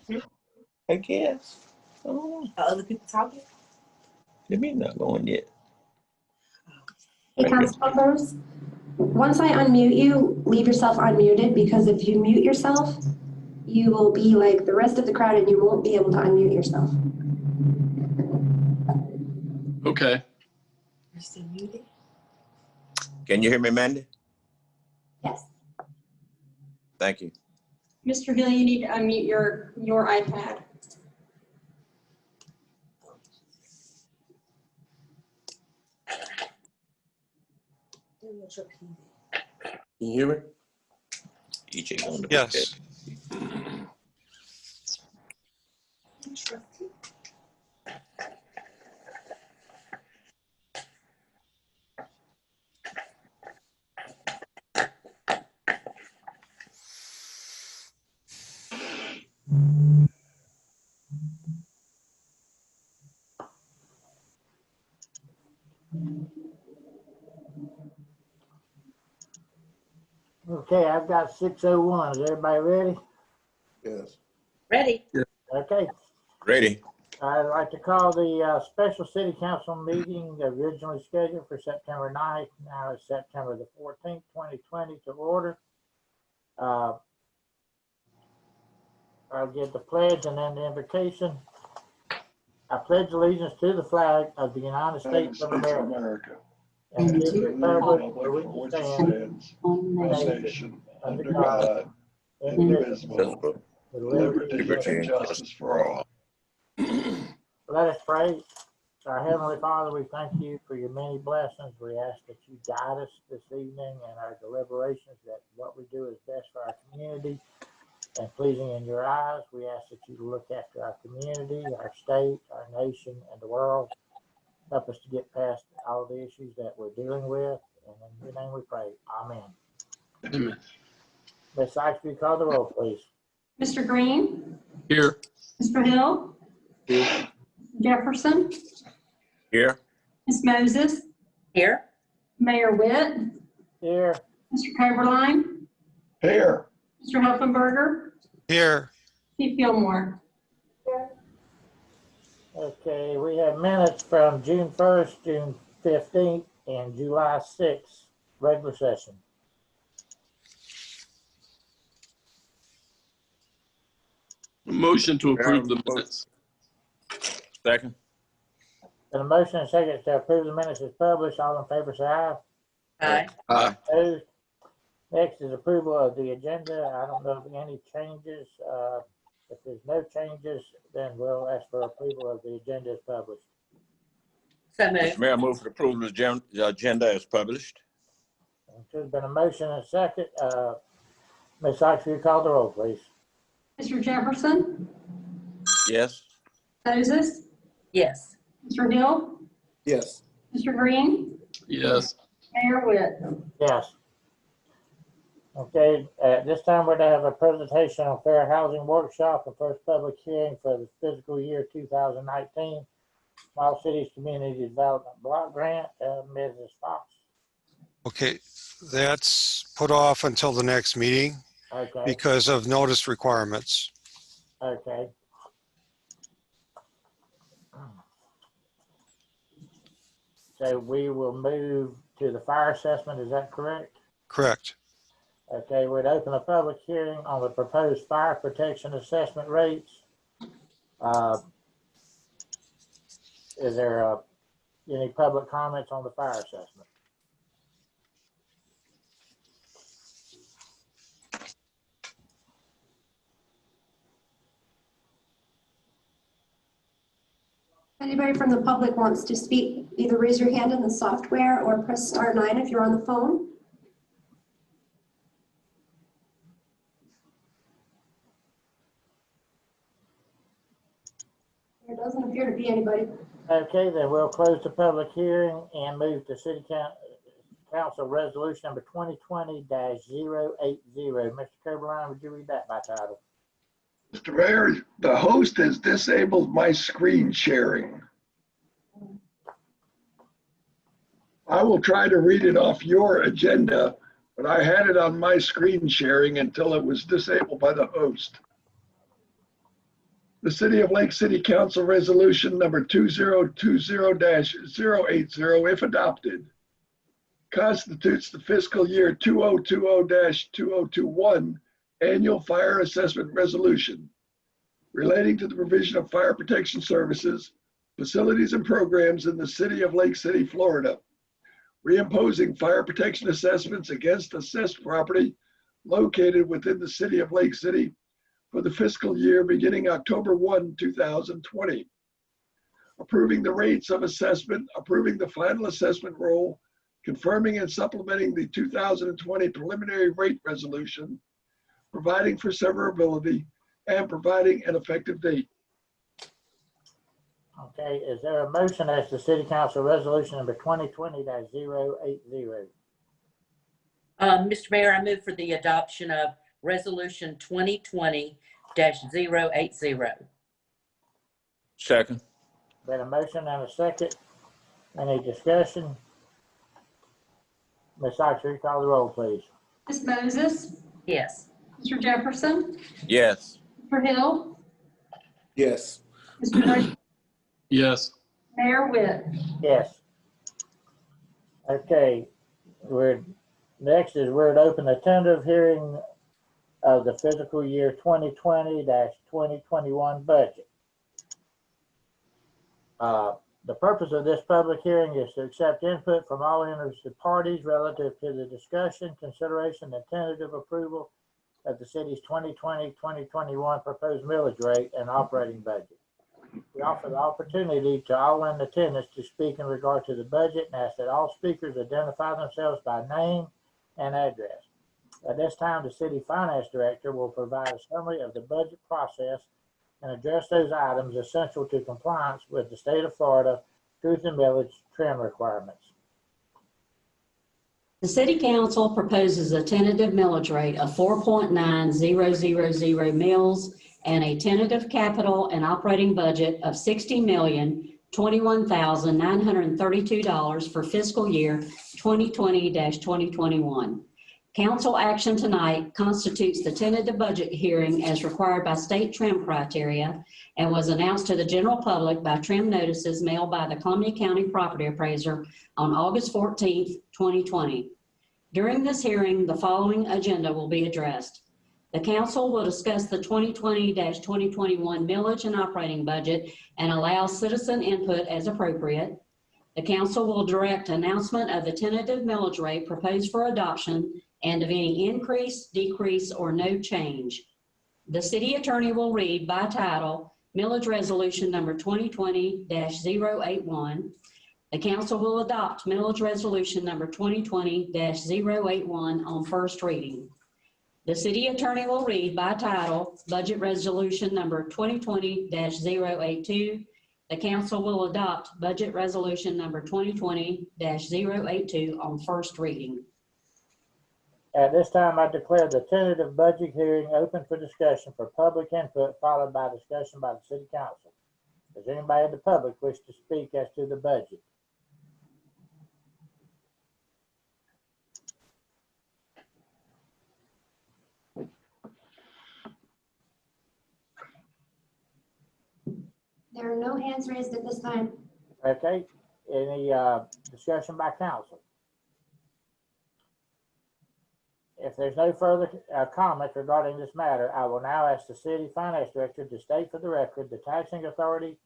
I guess. I don't know. Are other people talking? The meeting not going yet. Hey, council members, once I unmute you, leave yourself unmuted, because if you mute yourself, you will be like the rest of the crowd and you won't be able to unmute yourself. Okay. You're still muted? Can you hear me, Mandy? Yes. Thank you. Mr. Hill, you need to unmute your iPad. Can you hear me? EJ on the Yes. Okay, I've got 6:01. Is everybody ready? Yes. Ready? Okay. Ready. I'd like to call the special city council meeting originally scheduled for September 9th. Now it's September the 14th, 2020 to order. I'll give the pledge and then the invocation. I pledge allegiance to the flag of the United States of America and to the republic for which it stands, one nation, under God, indivisible, with liberty and justice for all. Let us pray. Our Heavenly Father, we thank you for your many blessings. We ask that you guide us this evening in our deliberations, that what we do is best for our community and pleasing in your eyes. We ask that you look after our community, our state, our nation, and the world. Help us to get past all the issues that we're dealing with. And in your name we pray. Amen. Amen. Ms. Sykes, will you call the roll, please? Mr. Green? Here. Mr. Hill? Here. Jefferson? Here. Ms. Moses? Here? Mayor Witt? Here. Mr. Coberline? Here. Mr. Helfenberger? Here. Chief Gilmore? Okay, we have minutes from June 1st, June 15th, and July 6th, regular session. Motion to approve the minutes. Second. And a motion and second to approve the minutes is published. All in favor say aye. Aye. Aye. Opposed? Next is approval of the agenda. I don't know of any changes. If there's no changes, then we'll ask for approval of the agenda as published. So Mr. moved. Mayor, move for approval of the agenda as published. There's been a motion and a second. Ms. Sykes, will you call the roll, please? Mr. Jefferson? Yes. Moses? Yes. Mr. Hill? Yes. Mr. Green? Yes. Mayor Witt? Yes. Okay, at this time we're going to have a presentation on fair housing workshop and first public hearing for the fiscal year 2019 Small Cities Community Development Block Grant. Mrs. Fox. Okay, that's put off until the next meeting Okay. because of notice requirements. Okay. So we will move to the fire assessment, is that correct? Correct. Okay, we'd open a public hearing on the proposed fire protection assessment rates. Is there any public comments on the fire assessment? Anybody from the public wants to speak, either raise your hand in the software or press *9 if you're on the phone. There doesn't appear to be anybody. Okay, then we'll close the public hearing and move to City Council Resolution number 2020-080. Mr. Coberline, would you read that by title? Mr. Mayor, the host has disabled my screen sharing. I will try to read it off your agenda, but I had it on my screen sharing until it was disabled by the host. The City of Lake City Council Resolution number 2020-080, if adopted, constitutes the fiscal year 2020-2021 annual fire assessment resolution relating to the provision of fire protection services, facilities, and programs in the City of Lake City, Florida, reimposing fire protection assessments against assessed property located within the City of Lake City for the fiscal year beginning October 1, 2020. Approving the rates of assessment, approving the final assessment roll, confirming and supplementing the 2020 preliminary rate resolution, providing for severability, and providing an effective date. Okay, is there a motion as to City Council Resolution number 2020-080? Mr. Mayor, I move for the adoption of Resolution 2020-080. Second. Been a motion and a second. Any discussion? Ms. Oxford, will you call the roll, please? Ms. Moses, Yes. Mr. Jefferson, Yes. Mr. Hill, Yes. Mr. Brady, Yes. Mayor Witt. Yes. Okay, next is we're to open the tentative hearing of the fiscal year 2020-2021 budget. The purpose of this public hearing is to accept input from all interested parties relative to the discussion, consideration, and tentative approval of the city's 2020-2021 proposed millage rate and operating budget. We offer the opportunity to all in attendance to speak in regard to the budget and ask that all speakers identify themselves by name and address. At this time, the city finance director will provide a summary of the budget process and address those items essential to compliance with the state of Florida truth and millage trim requirements. The City Council proposes a tentative millage rate of 4.9000 mills and a tentative capital and operating budget of $60,021,932 for fiscal year 2020-2021. Council action tonight constitutes the tentative budget hearing as required by state trim criteria and was announced to the general public by trim notices mailed by the Columbia County Property Appraiser on August 14th, 2020. During this hearing, the following agenda will be addressed. The council will discuss the 2020-2021 millage and operating budget and allow citizen input as appropriate. The council will direct announcement of the tentative millage rate proposed for adoption and of any increase, decrease, or no change. The city attorney will read by title millage resolution number 2020-081. The council will adopt millage resolution number 2020-081 on first reading. The city attorney will read by title budget resolution number 2020-082. The council will adopt budget resolution number 2020-082 on first reading. At this time, I declare the tentative budget hearing open for discussion for public input, followed by discussion by the city council. Does anybody in the public wish to speak as to the budget? There are no hands raised at this time. Okay, any discussion by council? If there's no further comment regarding this matter, I will now ask the city finance director to state for the record the taxing authority,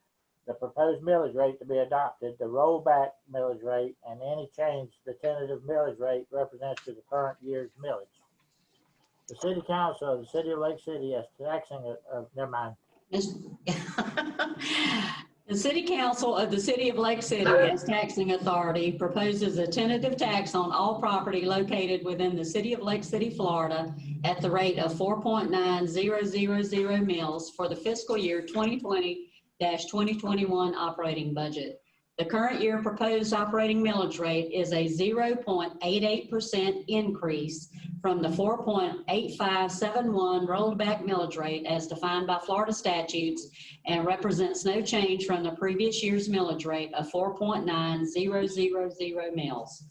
the proposed millage rate to be adopted, the rollback millage rate, and any change the tentative millage rate represents to the current year's millage. The city council of the city of Lake City is taxing never mind. The City Council of the City of Lake City as taxing authority proposes a tentative tax on all property located within the City of Lake City, Florida at the rate of 4.9000 mills for the fiscal year 2020-2021 operating budget. The current year proposed operating millage rate is a 0.88% increase from the 4.8571 rolled back millage rate as defined by Florida statutes and represents no change from the previous year's millage rate of 4.9000 mills.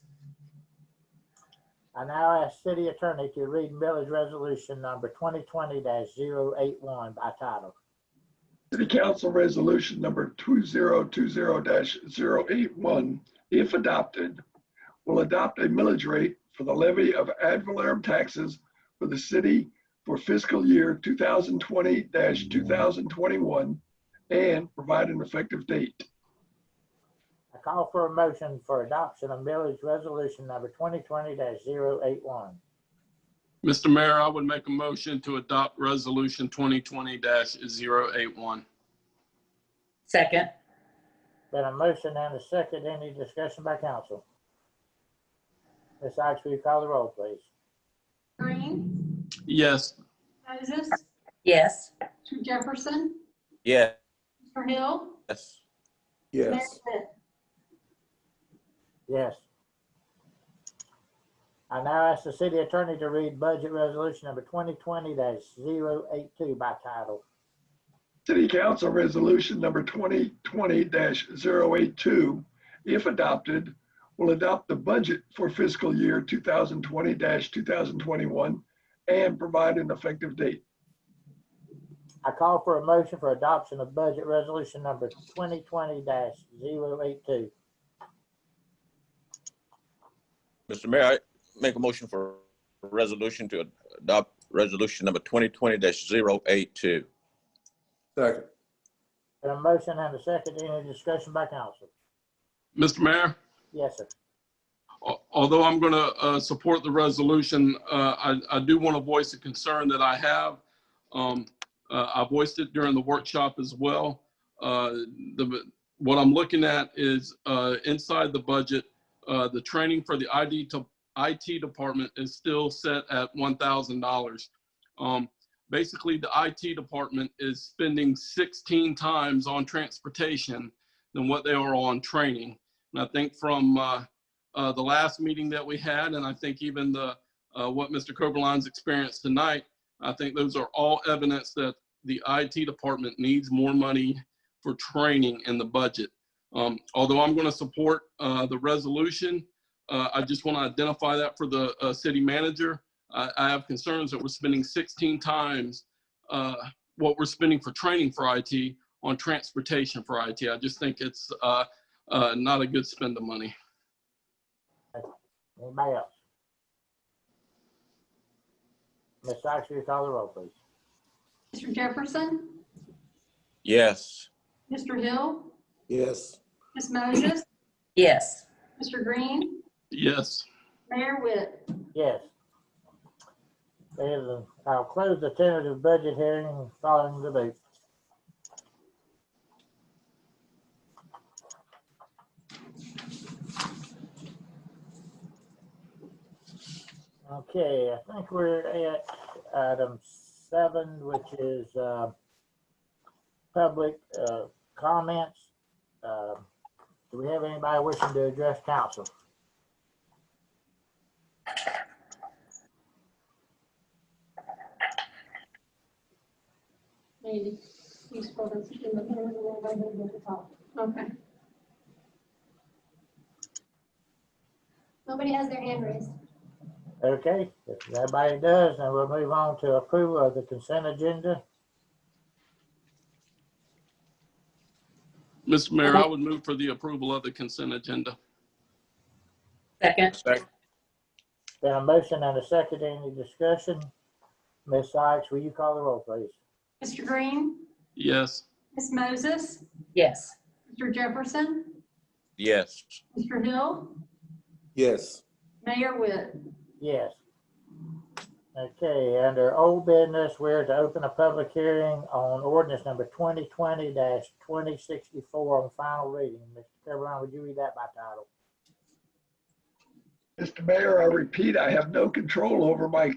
I now ask city attorney to read millage resolution number 2020-081 by title. City Council Resolution number 2020-081, if adopted, will adopt a millage rate for the levy of ad valorem taxes for the city for fiscal year 2020-2021 and provide an effective date. I call for a motion for adoption of millage resolution number 2020-081. Mr. Mayor, I would make a motion to adopt resolution 2020-081. Second. Been a motion and a second. Any discussion by council? Ms. Sykes, will you call the roll, please? Green, Yes. Moses, Yes. Mr. Jefferson, Yes. Mr. Hill, Yes. Mayor Yes. Witt. Yes. I now ask the city attorney to read budget resolution number 2020-082 by title. City Council Resolution number 2020-082, if adopted, will adopt the budget for fiscal year 2020-2021 and provide an effective date. I call for a motion for adoption of budget resolution number 2020-082. Mr. Mayor, I make a motion for resolution to adopt resolution number 2020-082. Second. Been a motion and a second. Any discussion by council? Mr. Mayor, Yes, sir. although I'm going to support the resolution, I do want to voice a concern that I have. I voiced it during the workshop as well. What I'm looking at is inside the budget, the training for the IT department is still set at $1,000. Basically, the IT department is spending 16 times on transportation than what they are on training. And I think from the last meeting that we had, and I think even what Mr. Coberline's experienced tonight, I think those are all evidence that the IT department needs more money for training in the budget. Although I'm going to support the resolution, I just want to identify that for the city manager. I have concerns that we're spending 16 times what we're spending for training for IT on transportation for IT. I just think it's not a good spend of money. Anybody else? Ms. Sykes, will you call the roll, please? Mr. Jefferson, Yes. Mr. Hill, Yes. Ms. Moses, Yes. Mr. Green, Yes. Mayor Witt. Yes. I'll close the tentative budget hearing following the vote. Okay, I think we're at item 7, which is public comments. Do we have anybody wishing to address council? Maybe. You scroll down to the top. Okay. Nobody has their hand raised. Okay, if everybody does, then we'll move on to approval of the consent agenda. Mr. Mayor, I would move for the approval of the consent agenda. Second. Second. Been a motion and a second. Any discussion? Ms. Sykes, will you call the roll, please? Mr. Green, Yes. Ms. Moses, Yes. Mr. Jefferson, Yes. Mr. Hill, Yes. Mayor Witt. Yes. Okay, under old business, we're to open a public hearing on ordinance number 2020-2064 on final reading. Mr. Coberline, would you read that by title? Mr. Mayor, I repeat, I have no control over my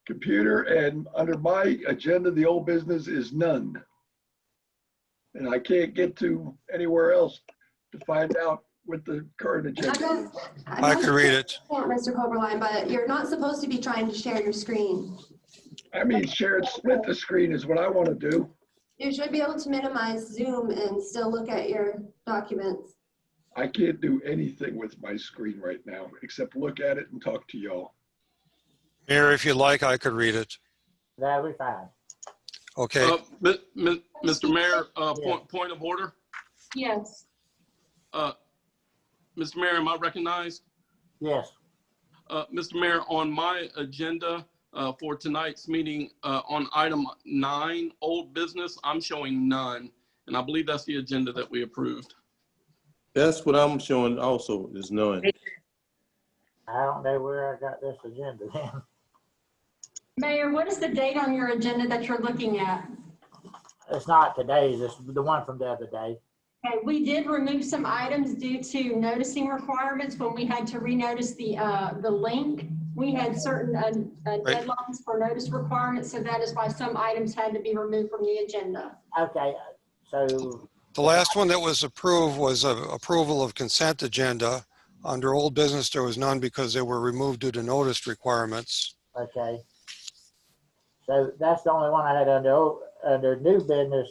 computer, and under my agenda, the old business is none. And I can't get to anywhere else to find out what the current agenda is. I can read it. Mr. Coberline, but you're not supposed to be trying to share your screen. I mean, share it, split the screen is what I want to do. You should be able to minimize Zoom and still look at your documents. I can't do anything with my screen right now, except look at it and talk to y'all. Mayor, if you like, I could read it. That'll be fine. Okay, Mr. Mayor, point of order. Yes. Mr. Mayor, am I recognized? Yes. Mr. Mayor, on my agenda for tonight's meeting, on item 9, old business, I'm showing none. And I believe that's the agenda that we approved. That's what I'm showing also, is none. I don't know where I got this agenda then. Mayor, what is the date on your agenda that you're looking at? It's not today's, it's the one from the other day. Okay, we did remove some items due to noticing requirements when we had to renotice the link. We had certain deadlines for notice requirements, so that is why some items had to be removed from the agenda. Okay, so the last one that was approved was approval of consent agenda. Under old business, there was none because they were removed due to notice requirements. okay. So that's the only one I had under new business.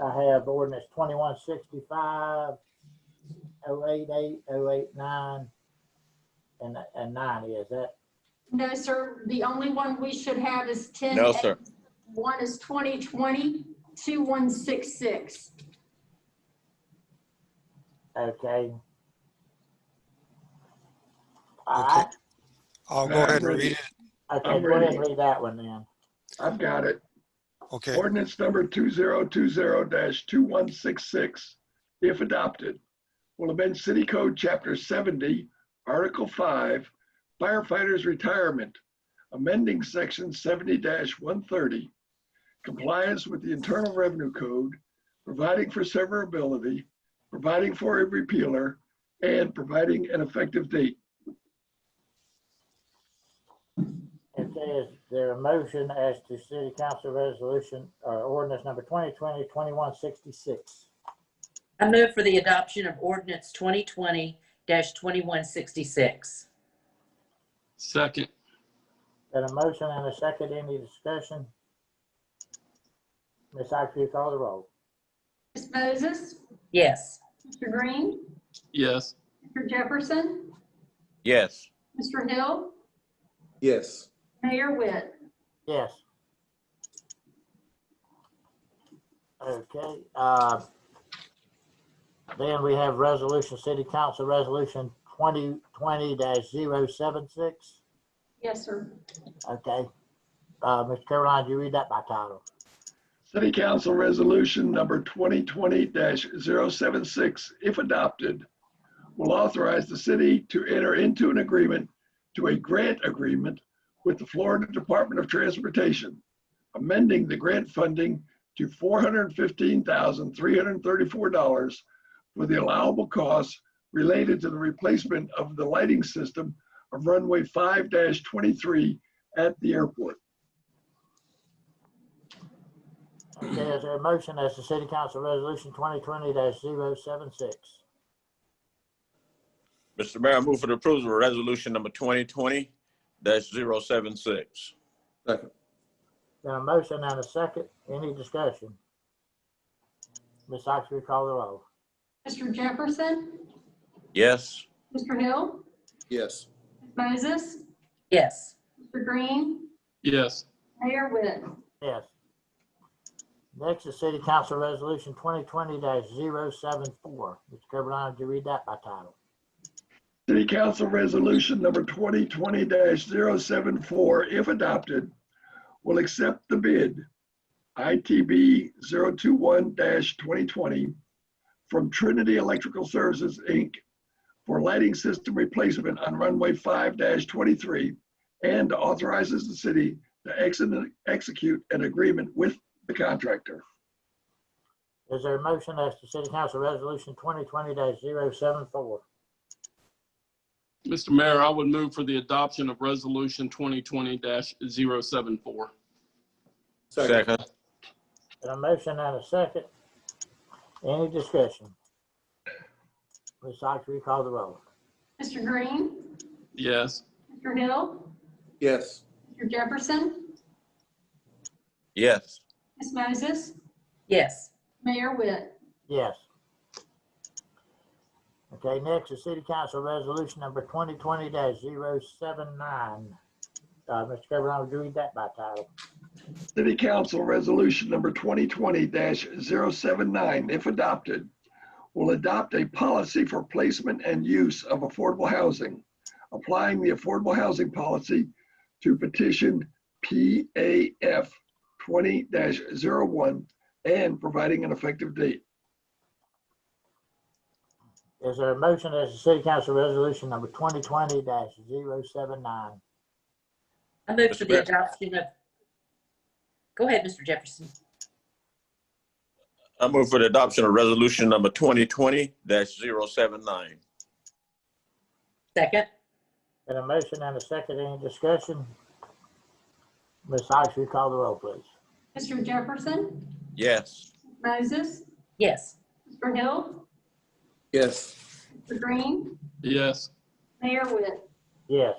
I have ordinance 2165, 088, 089, and 90. Is that? No, sir. The only one we should have is 10. No, sir. One is 2020-2166. Okay. Okay. I'll go ahead and read it. Okay, I'm go ahead ready. and read that one then. I've got it. Okay, Ordinance number 2020-2166, if adopted, will amend City Code Chapter 70, Article 5, Firefighters Retirement, amending Section 70-130, compliance with the Internal Revenue Code, providing for severability, providing for a repealer, and providing an effective date. Okay, is there a motion as to City Council Resolution or ordinance number 2020-2166? I move for the adoption of ordinance 2020-2166. Second. Got a motion and a second. Any discussion? Ms. Sykes, will you call the roll? Ms. Moses, Yes. Mr. Green, Yes. Mr. Jefferson, Yes. Mr. Hill, Yes. Mayor Witt. Yes. Okay, then we have resolution, City Council Resolution 2020-076. Yes, sir. Okay. Mr. Caroline, do you read that by title? City Council Resolution number 2020-076, if adopted, will authorize the city to enter into an agreement to a grant agreement with the Florida Department of Transportation, amending the grant funding to $415,334 for the allowable costs related to the replacement of the lighting system of runway 5-23 at the airport. Okay, is there a motion as to City Council Resolution 2020-076? Mr. Mayor, I move for the approval of resolution number 2020-076. Second. Got a motion and a second. Any discussion? Ms. Sykes, will you call the roll? Mr. Jefferson, Yes. Mr. Hill, Yes. Ms. Moses, Yes. Mr. Green, Yes. Mayor Witt. Yes. Next is City Council Resolution 2020-074. Mr. Caroline, would you read that by title? City Council Resolution number 2020-074, if adopted, will accept the bid ITB 021-2020 from Trinity Electrical Services, Inc. for lighting system replacement on runway 5-23 and authorizes the city to execute an agreement with the contractor. Is there a motion as to City Council Resolution 2020-074? Mr. Mayor, I would move for the adoption of resolution 2020-074. Second. Got a motion and a second. Any discussion? Ms. Sykes, will you call the roll? Mr. Green, Yes. Mr. Hill, Yes. Mr. Jefferson, Yes. Ms. Moses, Yes. Mayor Witt. Yes. Okay, next is City Council Resolution number 2020-079. Mr. Caroline, would you read that by title? City Council Resolution number 2020-079, if adopted, will adopt a policy for placement and use of affordable housing, applying the affordable housing policy to petition PAF 20-01 and providing an effective date. Is there a motion as the city council resolution number 2020-079? I move Mr. for the Mayor. adoption of, go ahead, Mr. Jefferson. I move for the adoption of resolution number 2020-079. Second. Got a motion and a second. Any discussion? Ms. Sykes, will you call the roll, please? Mr. Jefferson, Yes. Moses, Yes. Mr. Hill, Yes. Mr. Green, Yes. Mayor Witt. Yes.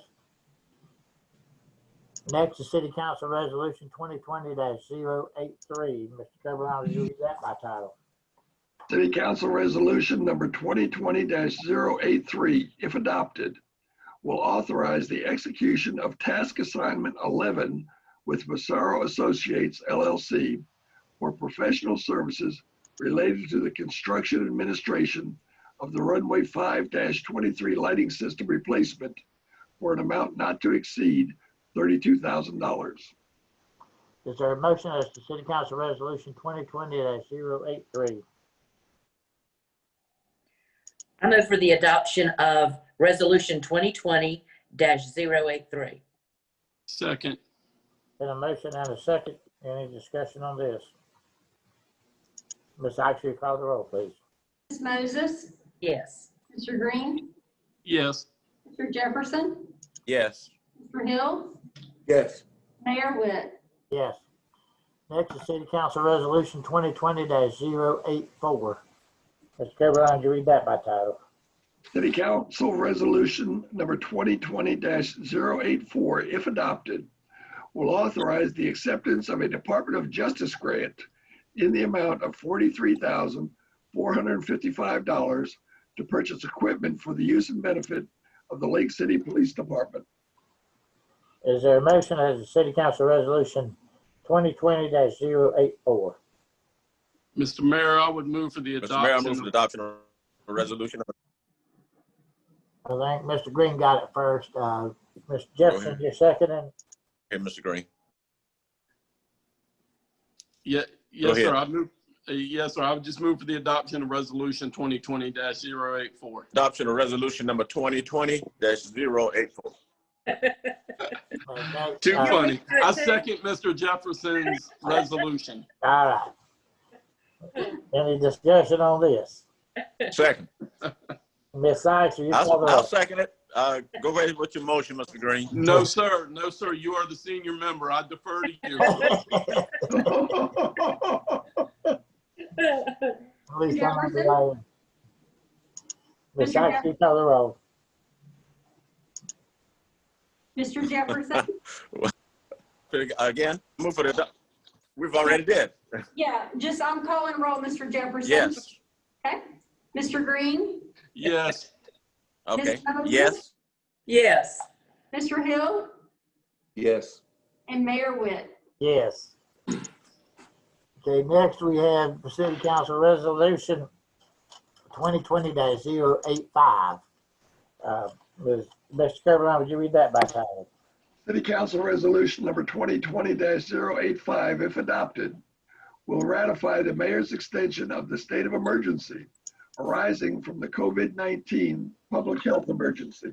Next is city council resolution 2020-083. Mr. Coburn, will you read that by title? City Council Resolution number 2020-083, if adopted, will authorize the execution of Task Assignment 11 with Massaro Associates, LLC, for professional services related to the construction administration of the runway 5-23 lighting system replacement for an amount not to exceed $32,000. Is there a motion as to city council resolution 2020-083? I move for the adoption of resolution 2020-083. Second. Got a motion and a second. Any discussion on this? Ms. Sykes, will you call the roll, please? Ms. Moses, Yes. Mr. Green, Yes. Mr. Jefferson, Yes. Mr. Hill, Yes. Mayor Witt. Yes. Next is city council resolution 2020-084. Mr. Coburn, would you read that by title? City Council Resolution number 2020-084, if adopted, will authorize the acceptance of a Department of Justice grant in the amount of $43,455 to purchase equipment for the use and benefit of the Lake City Police Department. Is there a motion as the city council resolution 2020-084? Mr. Mayor, I would move for the Mr. Mayor, I move adoption. for the adoption of resolution. I think Mr. Green got it first. Mr. Jefferson, ahead. you're seconding. Okay, Mr. Green. Yeah, Go yes, ahead. sir. I move. Yes, sir. I would just move for the adoption of resolution 2020-084. Adoption of resolution number 2020-084. Okay, Too all funny. I second Mr. Jefferson's resolution. right. Any discussion on this? Second. Ms. Sykes, will you call the I'll roll? second it. Go ahead with your motion, Mr. Green. No, sir. No, sir. You are the senior member. I defer to you. At least I'm on the Jefferson? line. Ms. Sykes, will you call the roll? Mr. Jefferson, Again, move for the, we've already did. yeah, just I'm calling roll, Mr. Jefferson. Yes. Okay. Mr. Green, Yes. Okay. Ms. Moses? Yes. Yes. Mr. Hill, Yes. and Mayor Witt. Yes. Okay, next we have the city council resolution 2020-085. Mr. Coburn, would you read that by title? City Council Resolution number 2020-085, if adopted, will ratify the mayor's extension of the state of emergency arising from the COVID-19 public health emergency.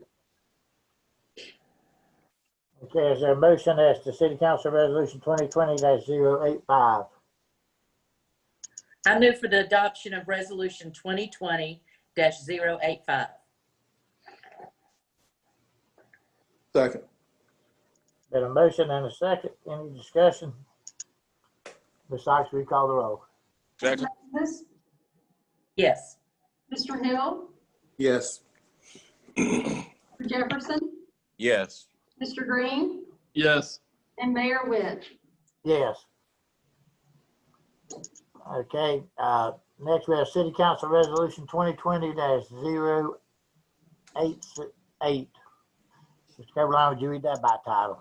Okay, is there a motion as to city council resolution 2020-085? I move for the adoption of resolution 2020-085. Second. Got a motion and a second. Any discussion? Ms. Sykes, will you call the roll? Second. Moses, Yes. Mr. Hill, Yes. Mr. Jefferson, Yes. Mr. Green, Yes. and Mayor Witt. Yes. Okay, next we have city council resolution 2020-088. Mr. Coburn, would you read that by title?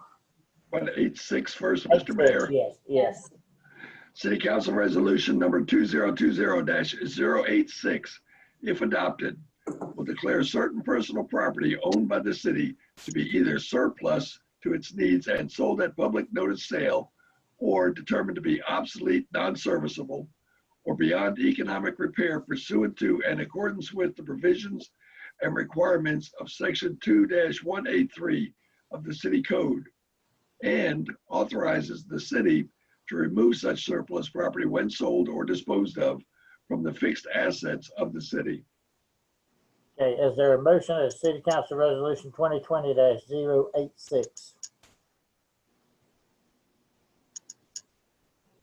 186 first, Mr. Mayor. Yes. City Council Resolution number 2020-086, if adopted, will declare certain personal property owned by the city to be either surplus to its needs and sold at public notice sale, or determined to be obsolete, non-serviceable, or beyond economic repair pursuant to and accordance with the provisions and requirements of Section 2-183 of the City Code, and authorizes the city to remove such surplus property when sold or disposed of from the fixed assets of the city. Okay, is there a motion of City Council Resolution 2020-086?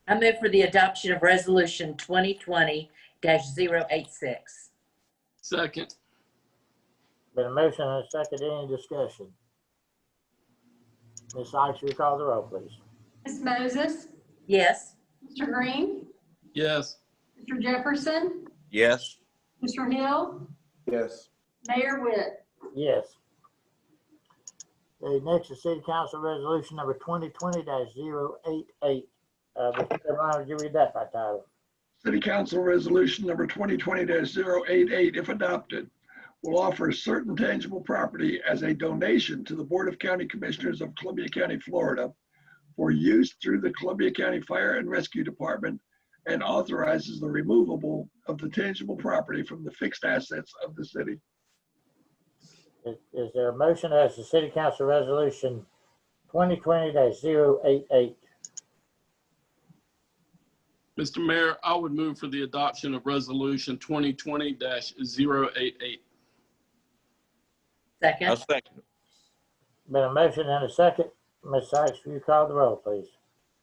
I move for the adoption of Resolution 2020-086. Second. Been a motion and a second. Any discussion? Ms. Sykes, will you call the roll, please? Ms. Moses, Yes. Mr. Green, Yes. Mr. Jefferson, Yes. Mr. Hill, Yes. Mayor Witt. Yes. Okay, next is City Council Resolution number 2020-088. Mr. Carolina, would you read that by title? City Council Resolution number 2020-088, if adopted, will offer certain tangible property as a donation to the Board of County Commissioners of Columbia County, Florida, for use through the Columbia County Fire and Rescue Department, and authorizes the removable of the tangible property from the fixed assets of the city. Is there a motion as the City Council Resolution 2020-088? Mr. Mayor, I would move for the adoption of Resolution 2020-088. Second. I'll second. Been a motion and a second. Ms. Sykes, will you call the roll, please?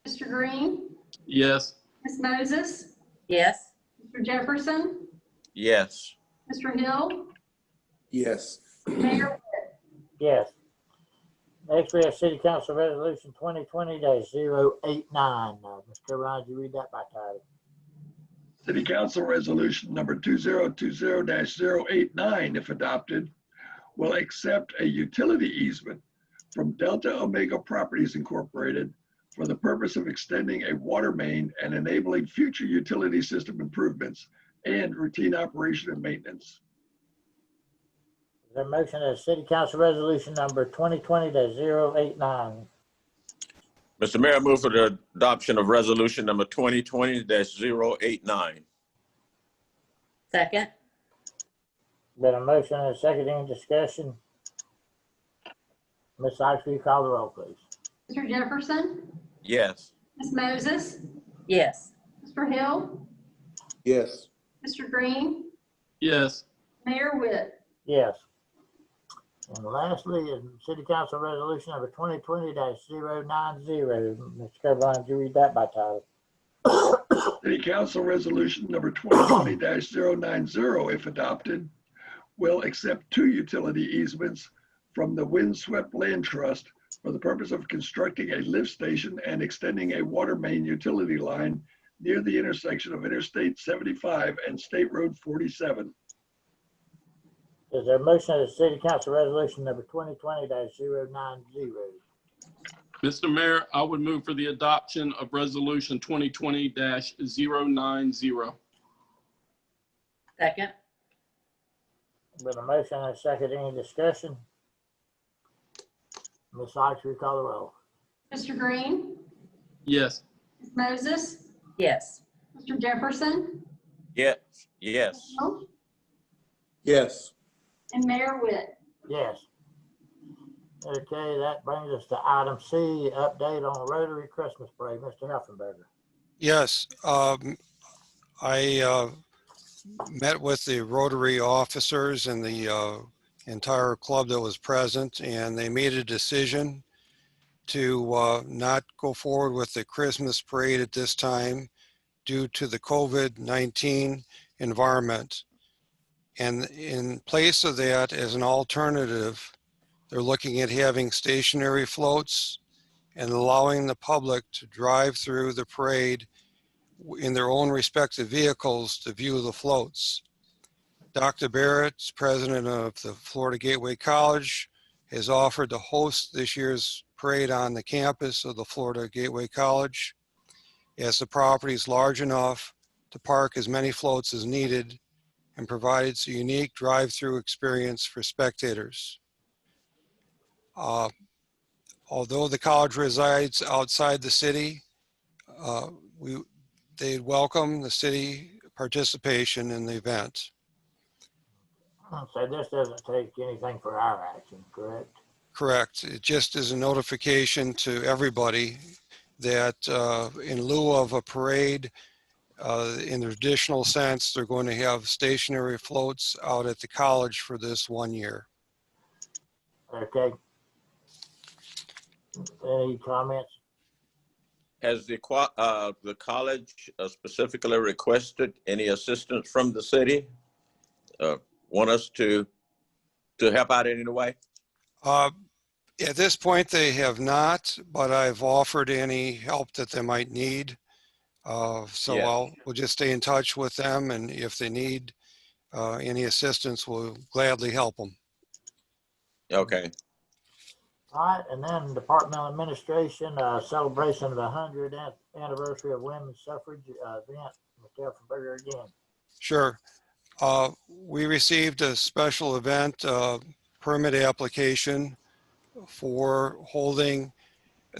Mr. Green, Yes. Ms. Moses, Yes. Mr. Jefferson, Yes. Mr. Hill, Yes. Mayor Witt. Yes. Next, we have City Council Resolution 2020-089. Mr. Carolina, would you read that by title? City Council Resolution number 2020-089, if adopted, will accept a utility easement from Delta Omega Properties Incorporated for the purpose of extending a water main and enabling future utility system improvements and routine operation and maintenance. Is there a motion as City Council Resolution number 2020-089? Mr. Mayor, I move for the adoption of resolution number 2020-089. Second. Been a motion and a second. Any discussion? Ms. Sykes, will you call the roll, please? Mr. Jefferson, Yes. Ms. Moses, Yes. Mr. Hill, Yes. Mr. Green, Yes. Mayor Witt. Yes. And lastly, is City Council Resolution number 2020-090. Mr. Carolina, would you read that by title? City Council Resolution number 2020-090, if adopted, will accept 2 utility easements from the Windswept Land Trust for the purpose of constructing a lift station and extending a water main utility line near the intersection of Interstate 75 and State Road 47. Is there a motion as City Council Resolution number 2020-090? Mr. Mayor, I would move for the adoption of Resolution 2020-090. Second. Been a motion and a second. Any discussion? Ms. Sykes, will you call the roll? Mr. Green, Yes. Ms. Moses, Yes. Mr. Jefferson, Yes. Yes. Hill, Yes. and Mayor Witt. Yes. Okay, that brings us to item C, update on Rotary Christmas Parade. Mr. Helfenberger. Yes, I met with the Rotary officers and the entire club that was present, and they made a decision to not go forward with the Christmas parade at this time due to the COVID-19 environment. And in place of that, as an alternative, they're looking at having stationary floats and allowing the public to drive through the parade in their own respective vehicles to view the floats. Dr. Barrett, president of the Florida Gateway College, has offered to host this year's parade on the campus of the Florida Gateway College, as the property is large enough to park as many floats as needed and provides a unique drive-through experience for spectators. Although the college resides outside the city, they'd welcome the city participation in the event. So this doesn't take anything for our action, correct? Correct. It just is a notification to everybody that in lieu of a parade, in the traditional sense, they're going to have stationary floats out at the college for this 1 year. Okay. Any comments? Has the college specifically requested any assistance from the city? Want us to help out in any way? At this point, they have not, but I've offered any help that they might need. So Yes. we'll just stay in touch with them, and if they need any assistance, we'll gladly help them. Okay. All right, and then Departmental Administration, celebration of the 100th anniversary of women's suffrage event. Michelle Berger again. Sure. We received a special event permit application for holding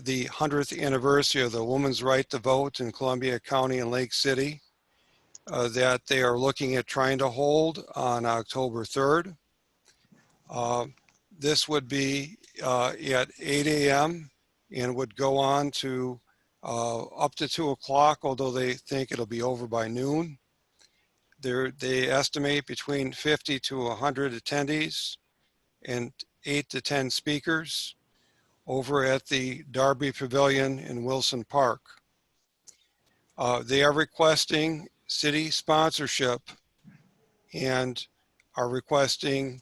the 100th anniversary of the women's right to vote in Columbia County and Lake City that they are looking at trying to hold on October 3rd. This would be at 8 a.m. and would go on to up to 2 o'clock, although they think it'll be over by noon. They estimate between 50 to 100 attendees and 8 to 10 speakers over at the Darby Pavilion in Wilson Park. They are requesting city sponsorship and are requesting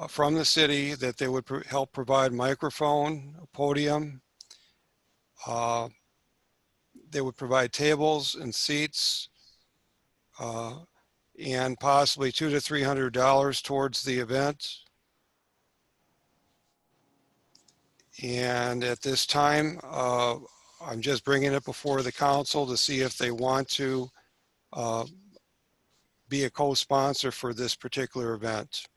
from the city that they would help provide microphone, a podium. They would provide tables and seats and possibly $200 to $300 towards the event. And at this time, I'm just bringing it before the council to see if they want to be a co-sponsor for this particular event.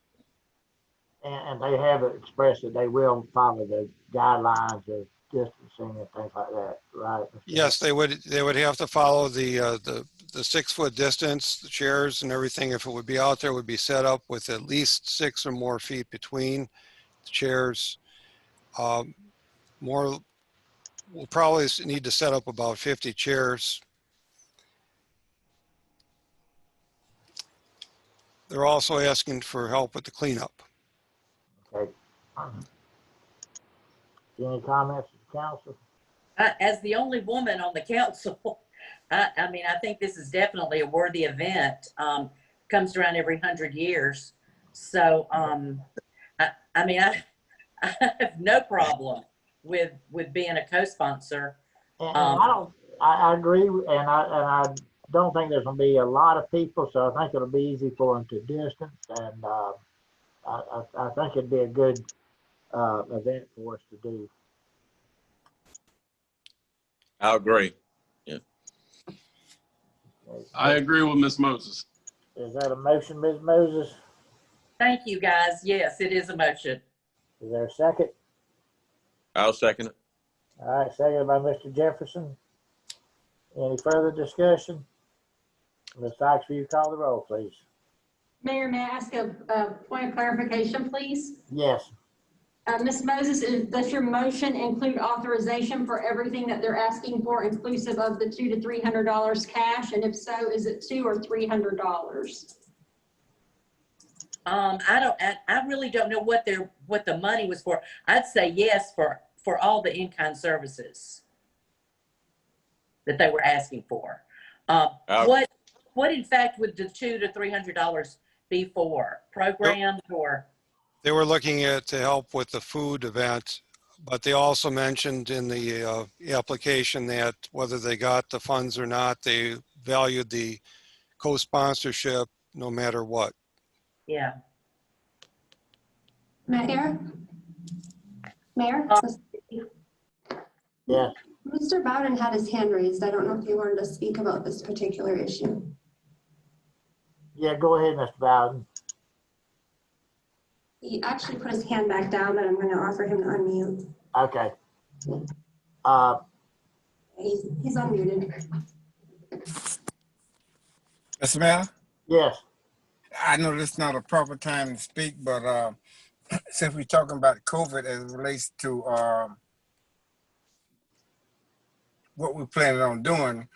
And they have expressed that they will follow the guidelines of distancing and things like that, right? Yes, they would have to follow the 6 foot distance, the chairs and everything. If it would be out there, would be set up with at least 6 or more feet between the chairs. We'll probably need to set up about 50 chairs. They're also asking for help with the cleanup. Okay. Any comments, council? As the only woman on the council, I mean, I think this is definitely a worthy event. Comes around every 100 years. So, I mean, I have no problem with being a co-sponsor. And I agree, and I don't think there's gonna be a lot of people, so I think it'll be easy for them to distance, and I think it'd be a good event for us to do. I agree. Yeah. I agree with Ms. Moses. Is that a motion, Ms. Moses? Thank you, guys. Yes, it is a motion. Is there a second? I'll second it. All right, seconded by Mr. Jefferson. Any further discussion? Ms. Sykes, will you call the roll, please? Mayor, may I ask a point of clarification, please? Yes. Ms. Moses, does your motion include authorization for everything that they're asking for, inclusive of the $200 to $300 cash? And if so, is it $200 or $300? I really don't know what the money was for. I'd say yes for all the in-kind services that they were asking for. What in fact would the $200 to $300 be for? Programs or? They were looking at to help with the food event, but they also mentioned in the application that whether they got the funds or not, they valued the co-sponsorship no matter what. Yeah. Mayor? Yes. Mr. Bowden had his hand raised. I don't know if he wanted to speak about this particular issue. Yeah, go ahead, Mr. Bowden. He actually put his hand back down, but I'm going to offer him to unmute. Okay. He's unmuted. Mr. Mayor, Yes. I know this is not a proper time to speak, but since we're talking about COVID as it relates to what we're planning on doing,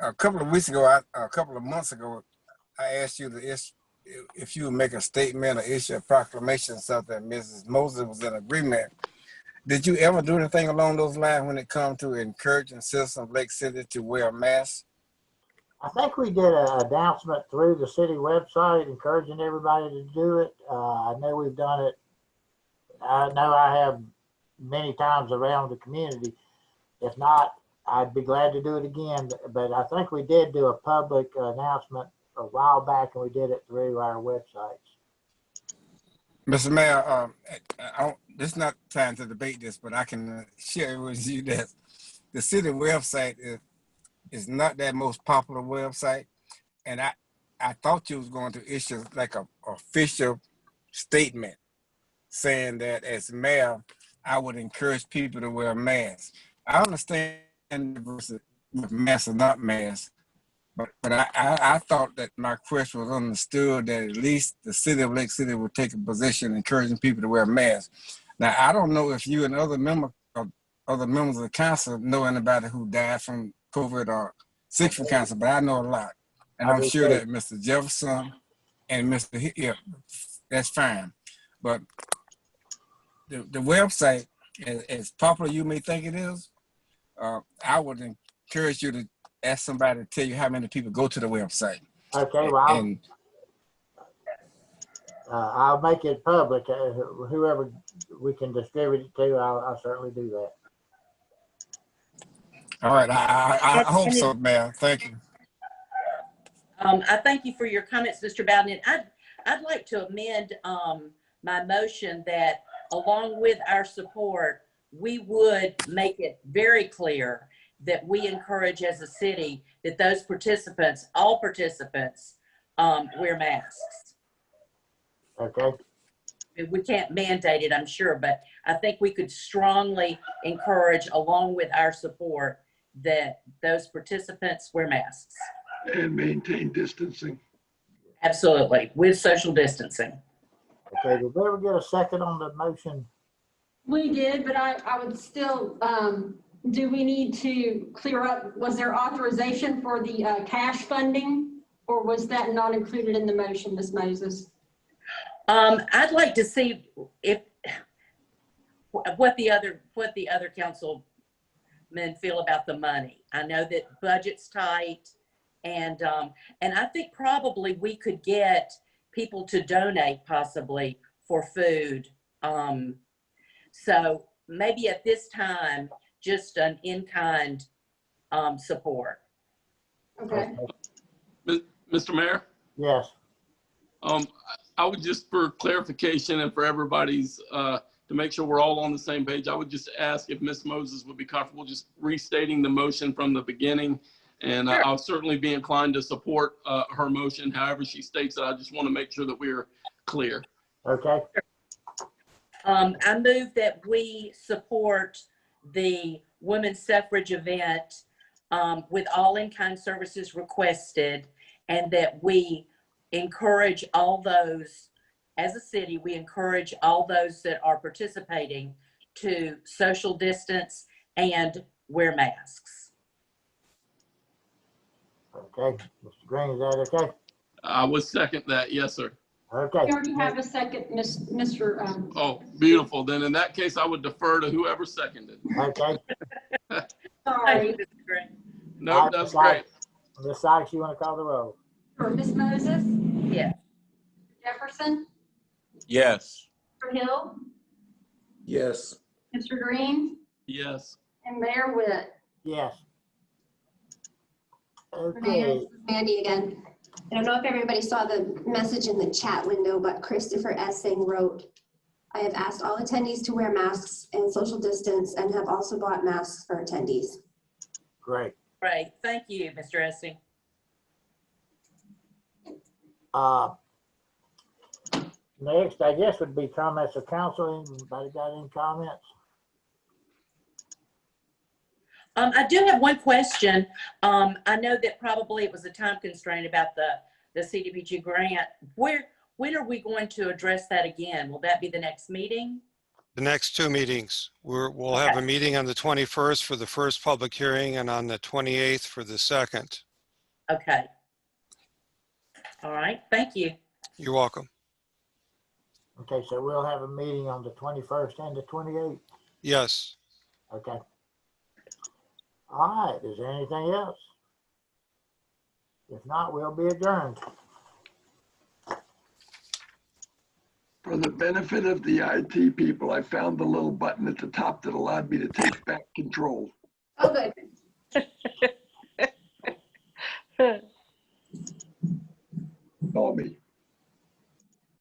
a couple of months ago, I asked you if you would make a statement or issue a proclamation or something. Mrs. Moses was in agreement. Did you ever do anything along those lines when it comes to encouraging citizens of Lake City to wear a mask? I think we did an announcement through the city website encouraging everybody to do it. I know we've done it. I know I have many times around the community. If not, I'd be glad to do it again. But I think we did do a public announcement a while back, and we did it through our websites. Mr. Mayor, this is not time to debate this, but I can share with you that the city website is not that most popular website. And I thought you was going to issue like a official statement saying that as mayor, I would encourage people to wear masks. I understand versus masks or not masks, but I thought that my question was understood that at least the city of Lake City would take a position encouraging people to wear masks. Now, I don't know if you and other members of the council know anybody who died from COVID or sick from cancer, but I know a lot. And I'm sure that Mr. Jefferson and Mr. Yeah, that's fine. But the website, as popular you may think it is, I would encourage you to ask somebody to tell you how many people go to the website. Okay, well, I'll make it public. Whoever we can distribute it to, I'll certainly do that. All right, I hope so, ma'am. Thank you. I thank you for your comments, Mr. Bowden. I'd like to amend my motion that along with our support, we would make it very clear that we encourage as a city that those participants, all participants, wear masks. Okay. We can't mandate it, I'm sure, but I think we could strongly encourage, along with our support, that those participants wear masks. And maintain distancing. Absolutely, with social distancing. Okay, did we ever get a second on the motion? We did, but I would still, do we need to clear up, was there authorization for the cash funding, or was that not included in the motion, Ms. Moses? I'd like to see what the other councilmen feel about the money. I know that budget's tight, and I think probably we could get people to donate possibly for food. So maybe at this time, just an in-kind support. Okay. Mr. Mayor? Yes. I would just, for clarification and for everybody's, to make sure we're all on the same page, I would just ask if Ms. Moses would be comfortable just restating the motion from the beginning. And Sure. I'll certainly be inclined to support her motion, however she states it. I just want to make sure that we're clear. Okay. I move that we support the women's suffrage event with all in-kind services requested, and that we encourage all those, as a city, we encourage all those that are participating to social distance and wear masks. Okay, Mr. Green, is that okay? I would second that. Yes, sir. Okay. We already have a second, Mr. Oh, beautiful. Then in that case, I would defer to whoever seconded. Okay. Sorry. No, that's great. Ms. Sykes, you want to call the roll? For Ms. Moses? Yeah. Jefferson? Yes. Mr. Hill? Yes. Mr. Green? Yes. And Mayor Witt? Yes. Mayor, Okay. this is Mandy again. I don't know if everybody saw the message in the chat window, but Christopher Essing wrote I have asked all attendees to wear masks and social distance and have also bought masks for attendees. Great. Great, thank you, Mr. Essie. Next, I guess, would be Trimester Counseling. Anybody got any comments? I do have one question. I know that probably it was a time constraint about the CDBG grant. When are we going to address that again? Will that be the next meeting? The next two meetings, we'll have a meeting on the 21st for the first public hearing and on the 28th for the second. Okay. All right, thank you. You're welcome. Okay, so we'll have a meeting on the 21st and the 28th. Yes. Okay. All right, is there anything else? If not, we'll be adjourned. For the benefit of the IT people, I found the little button at the top that allowed me to take back control. Oh, good.